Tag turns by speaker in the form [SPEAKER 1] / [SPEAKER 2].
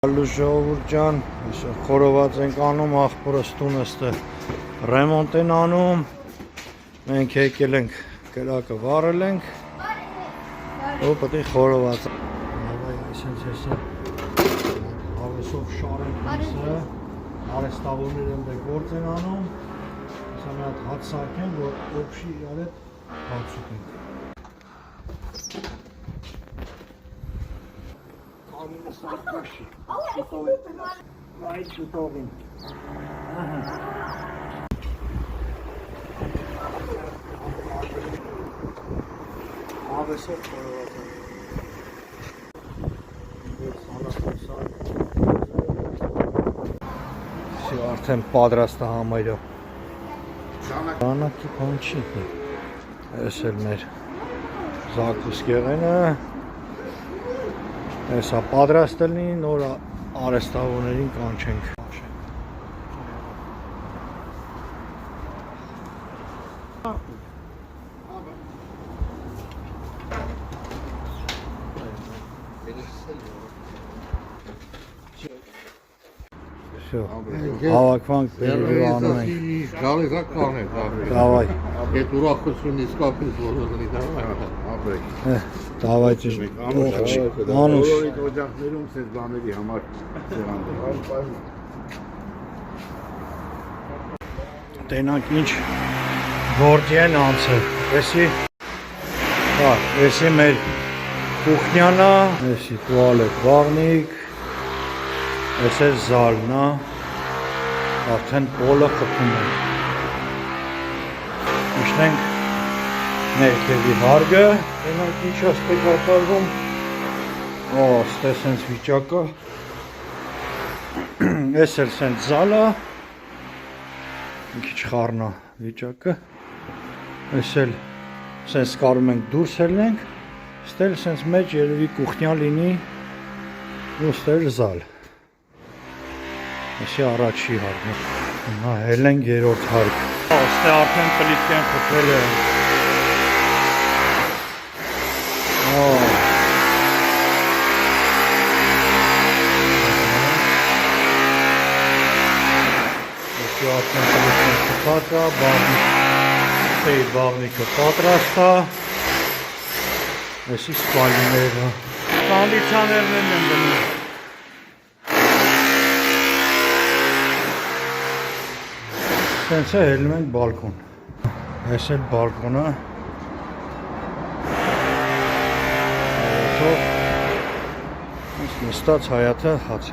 [SPEAKER 1] Ժողովուրդ ջան, խորոված ենք անում, աղբորս տունս ռեմոնտ են անում, մենք եկել ենք կրակը վառել ենք, ու պետք է խորոված այսենց հեսա հավեսով շար ենք հեսը, արեստավորներ են գործ են անում, հեսա մի հատ հաց սարքեն, որ օպշի իրար հետ հաց ուտենք։ Արդեն պատրաստ է համարյա։ Ժամանակի բան չի։ Այս էլ մեր զակուսկեղենը։ Հեսա պատրաստ լինի, նոր արեստավորներին կանչենք։ Հավաքվանք բերելու անում ենք։
[SPEAKER 2] Գալիս է կանե,
[SPEAKER 1] Davay.
[SPEAKER 2] Այդ ուրախություն իսկապես բոլորնի դավայ։
[SPEAKER 1] Davay ճիշտ։ Անուշ։
[SPEAKER 2] Օջախներում սեզ բաների համար սեղան։
[SPEAKER 1] Տենակ ինչ գործի են անցել։ Էսի մեր կուխնյան է, էսի տուալետ վաղնիկ, էս է զալն է, արդեն պոլը խփում են։ Իշնենք ներքևի հարգը, տենակ ինչ աստ է կատարվում, ստե սենց վիճակը, էս էլ սենց զալը, մի քիչ խառնա վիճակը, էս էլ սենց կարում ենք դուրս ելնենք, ստել սենց մեջ երևի կուխնյա լինի ու ստել զալ։ Էսի առաջի հարկն է, նա հելենք երորդ հարկ։ Ստե արդեն պլիտկեն խփել է։ Էսի արդեն պլիտկեն խփած է, բաղնիկը պատրաստ է, էսի սպալիները։ Կանդիցաներն են դնում։ Սենց է հելում ենք բալկոն, այս էլ բալկոնը, նստած հայաթը հաց է։